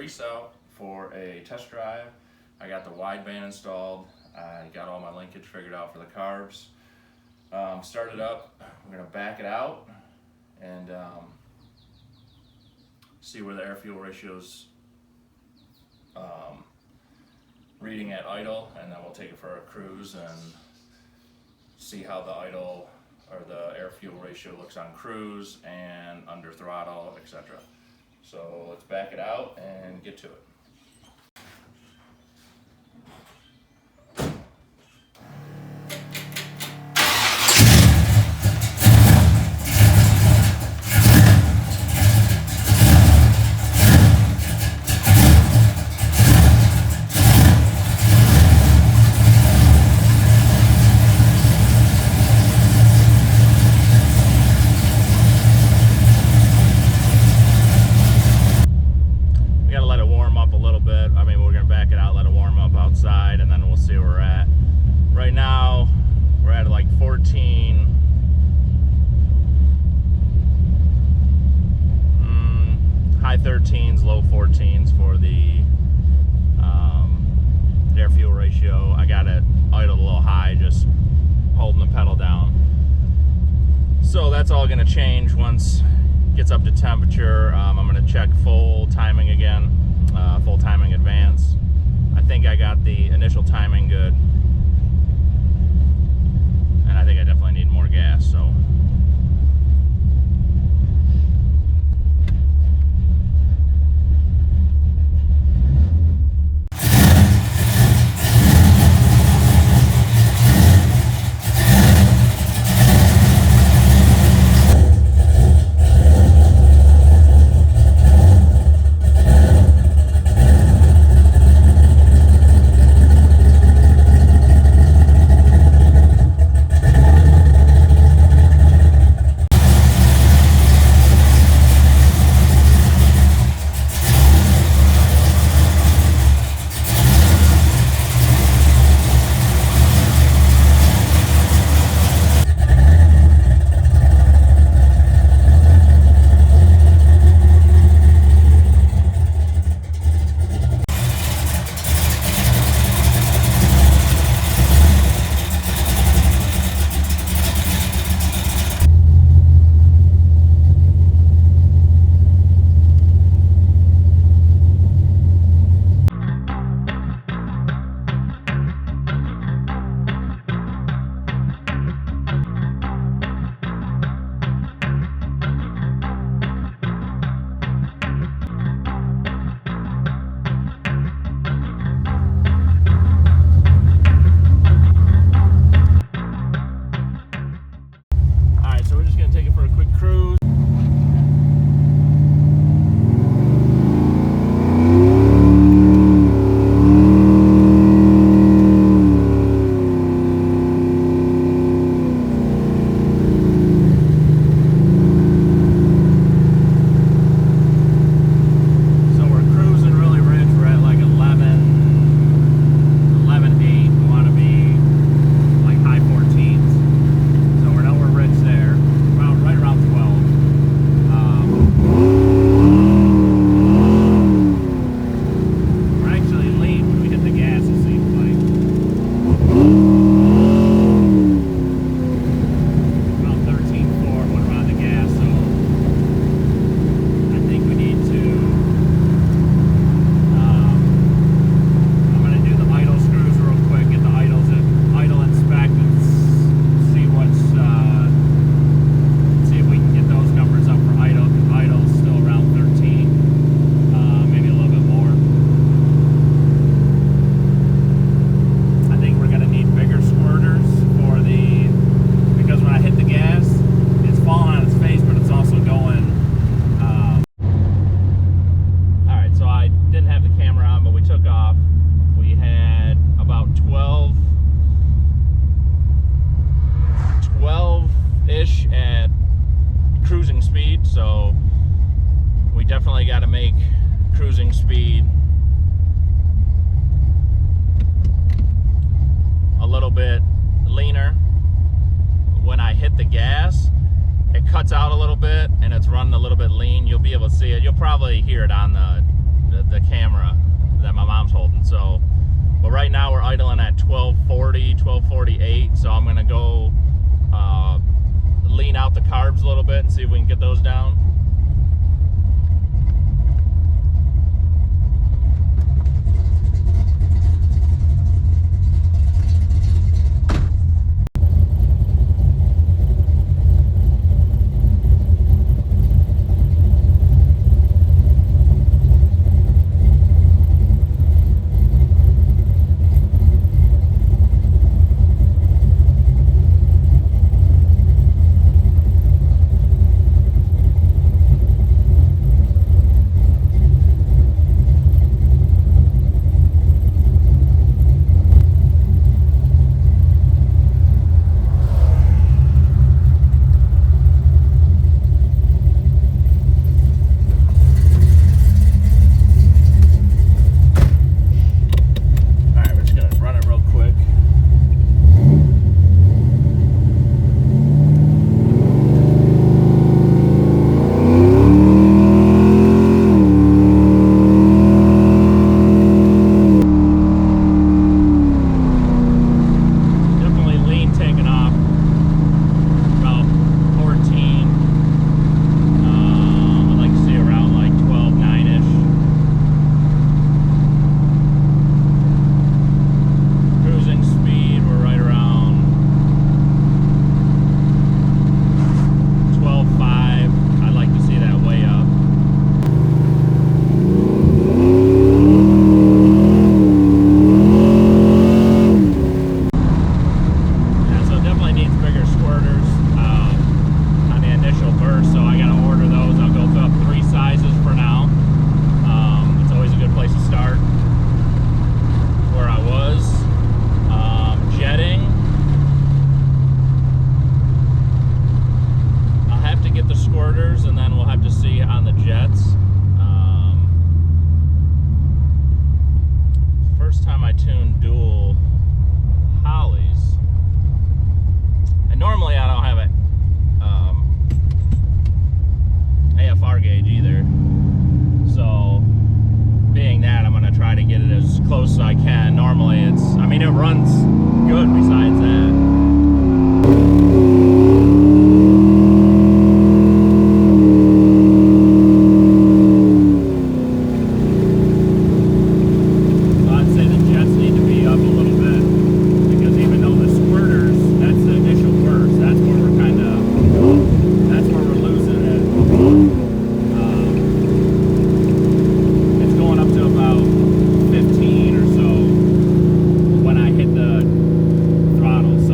Caprice out for a test drive. I got the wideband installed. I got all my linkage figured out for the carbs. Started up. We're gonna back it out and see where the air-fuel ratio's reading at idle, and then we'll take it for a cruise and see how the idle or the air-fuel ratio looks on cruise and under throttle, etc. So let's back it out and get to it. Right now, we're at like 14, high 13s, low 14s for the air-fuel ratio. I got it idled a little high, just holding the pedal down. So that's all going to change once it gets up to temperature. I'm going to check full timing again, full timing advance. I think I got the initial timing good. And I think I definitely need more gas, so. Definitely got to make cruising speed a little bit leaner. When I hit the gas, it cuts out a little bit and it's running a little bit lean. You'll be able to see it. You'll probably hear it on the the camera that my mom's holding. So, but right now we're idling at 1240, 1248. So I'm gonna go lean out the carbs a little bit and see if we can get those down. And then we'll have to see on the jets. First time I tuned dual Holleys, and normally I don't have an AFR gauge either, so being that, I'm going to try to get it as close as I can. Normally it runs good besides that. Throttle.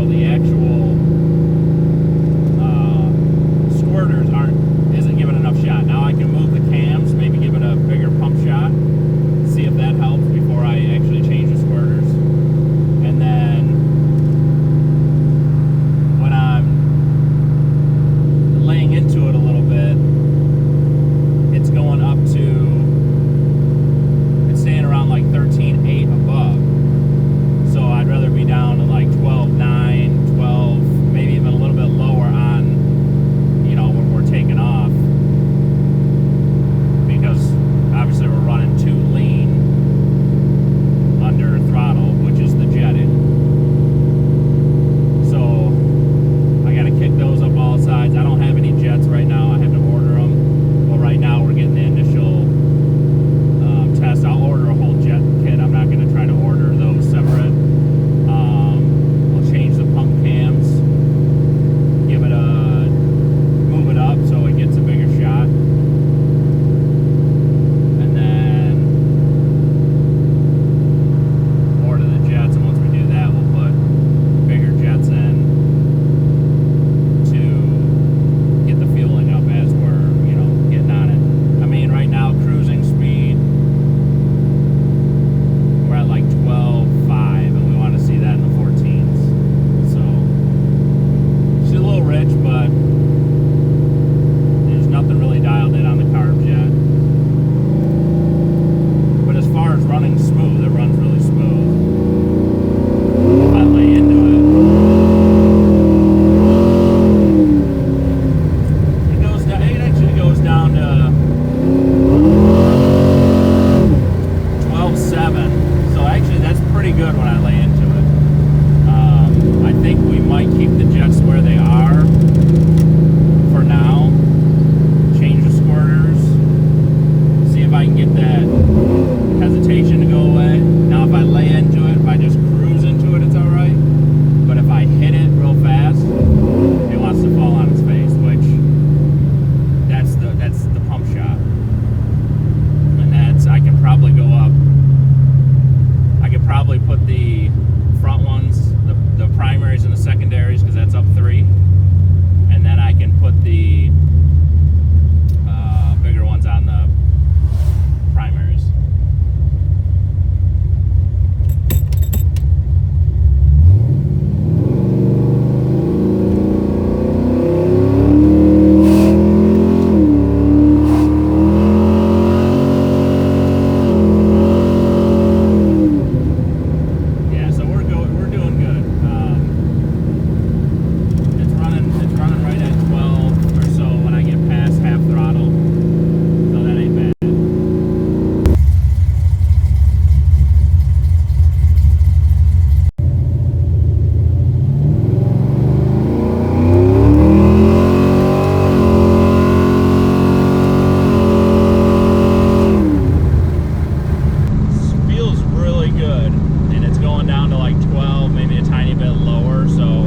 good, and it's going down to like 12, maybe a tiny bit lower, so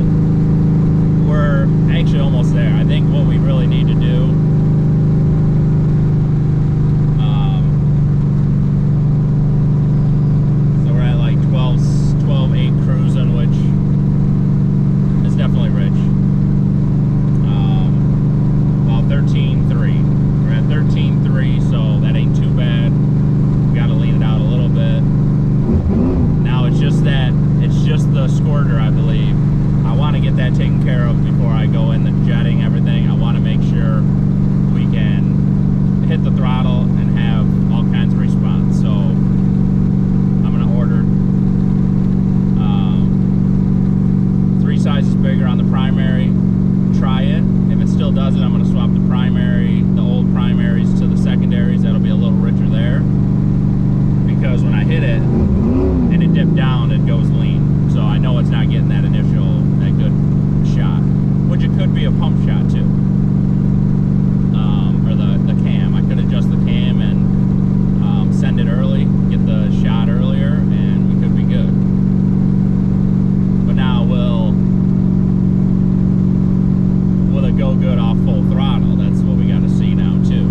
we're actually almost there. I think what we really need to do, so we're at like 12.8 cruising, which is definitely rich. About 13.3. We're at 13.3, so that ain't too bad. We got to lean it out a little bit. Now it's just the squirter, I believe. I want to get that taken care of before I go in the jetting everything. I want to make sure we can hit the throttle and have all kinds of response. So I'm going to order 3 sizes bigger on the primary, try it. If it still does it, I'm going to swap the old primaries to the secondaries. That'll be a little richer there, because when I hit it and it dipped down, it goes lean. So I know it's not getting that good shot, which it could be a pump shot too, or the cam. I could adjust the cam and send it early, get the shot earlier, and we could be good. But now will it go good off full throttle? That's what we got to see now too.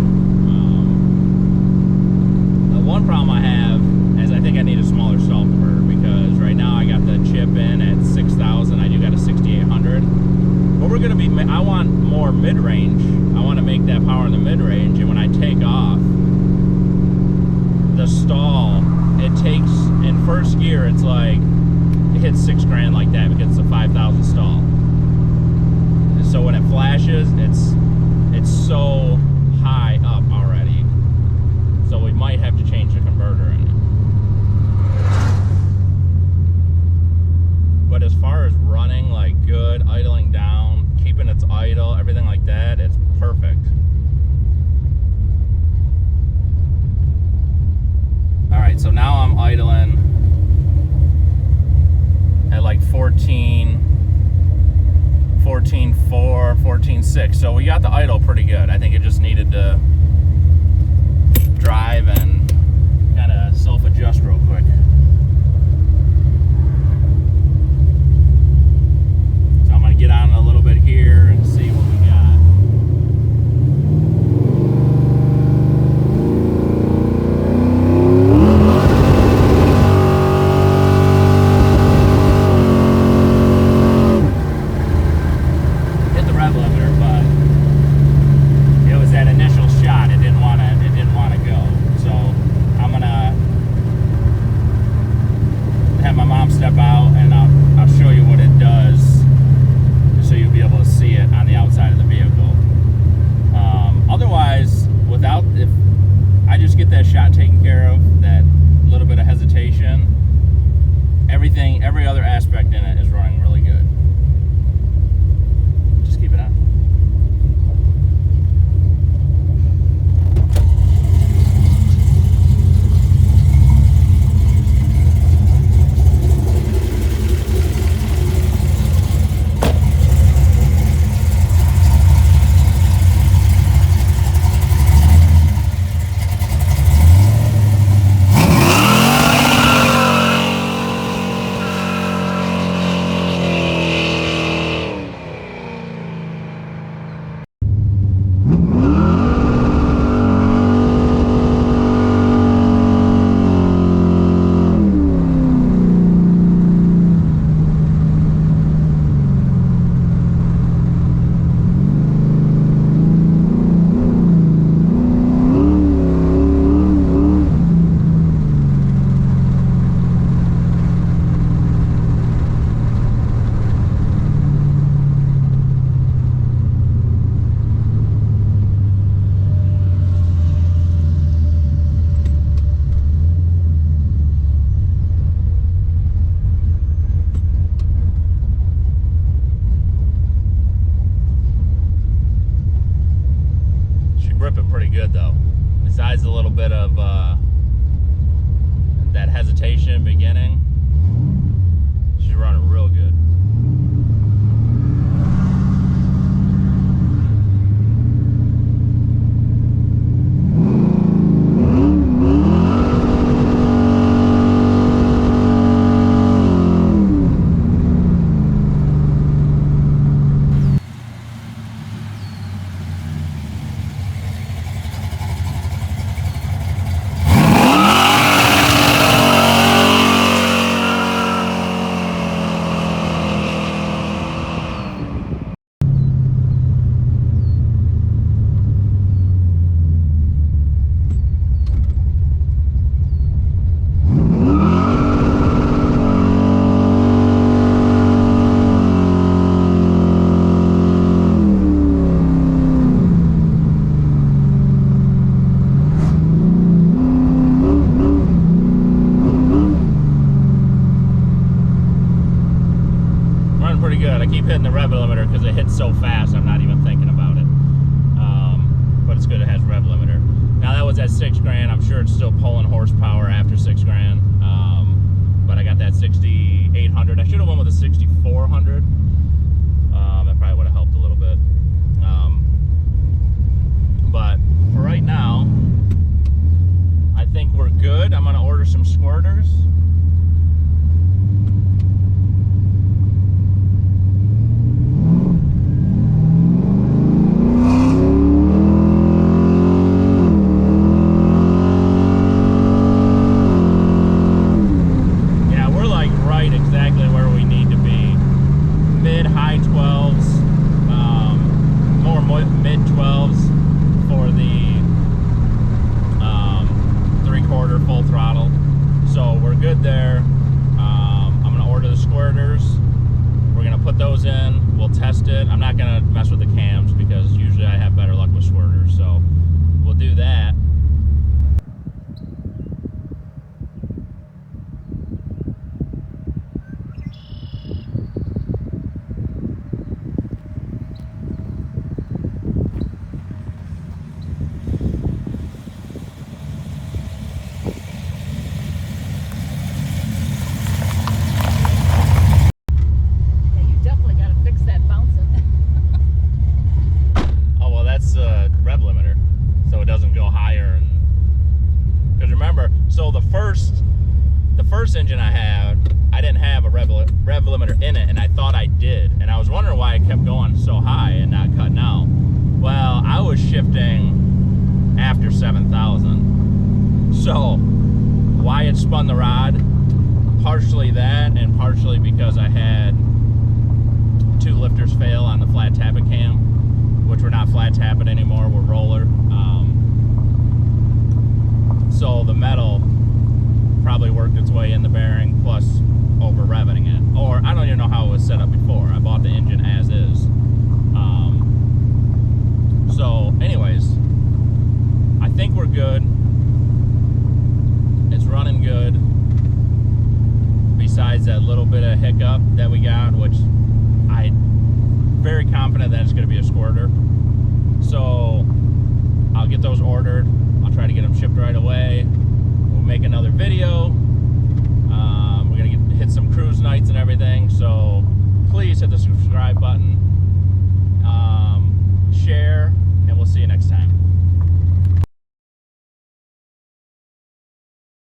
The one problem I have is I think I need a smaller stall converter, because right now I got the chip in at 6,000. I do got a 6,800. But we're going to be, I want more mid-range. I want to make that power in the mid-range, and when I take off, the stall, it takes, in first gear, it's like, it hits $6,000 like that because it's a 5,000 stall. And so when it flashes, it's so high up already. So we might have to change the converter in it. But as far as running, like good, idling down, keeping its idle, everything like that, it's perfect. Alright, so now I'm idling at like 14.4, 14.6. So we got the idle pretty good. I think it just needed to drive and kind of self-adjust real quick. So I'm going to get on a little bit here and see what we got. Hit the rev limiter, but it was that initial shot. It didn't want to go. So I'm gonna have my mom step out, and I'll show you what it does, just so you'll be able to see it on the outside of the vehicle. Otherwise, if I just get that shot taken care of, that little bit of hesitation, every other aspect in it is running really good. Just keep it on. Ripping pretty good though. Besides a little bit of that hesitation beginning, she's running real good. hitting the rev limiter because it hits so fast. I'm not even thinking about it. But it's good it has rev limiter. Now that was at $6,000. I'm sure it's still pulling horsepower after $6,000. But I got that 6,800. I should have went with a 6,400. That probably would have helped a little bit. But for right now, I think we're good. I'm gonna order some squirters. Test it. I'm not gonna mess with the cams because usually I have better luck with squirters, so we'll do that. Rev limiter, so it doesn't go higher. Because remember, so the first engine I had, I didn't have a rev limiter in it, and I thought I did, and I was wondering why it kept going so high and not cutting out. Well, I was shifting after 7,000, so why it spun the rod? Partially that, and partially because I had 2 lifters fail on the flat tappet cam, which we're not flat tapping anymore, we're roller. So the metal probably worked its way in the bearing, plus over revving it. Or I don't even know how it was set up before. I bought the engine as is. So anyways, I think we're good. It's running good. Besides that little bit of hiccup that we got, which I'm very confident that it's going to be a squirter. So I'll get those ordered. I'll try to get them shipped right away. We'll make another video. We're going to hit some cruise nights and everything. So please hit the subscribe button, share, and we'll see you next time.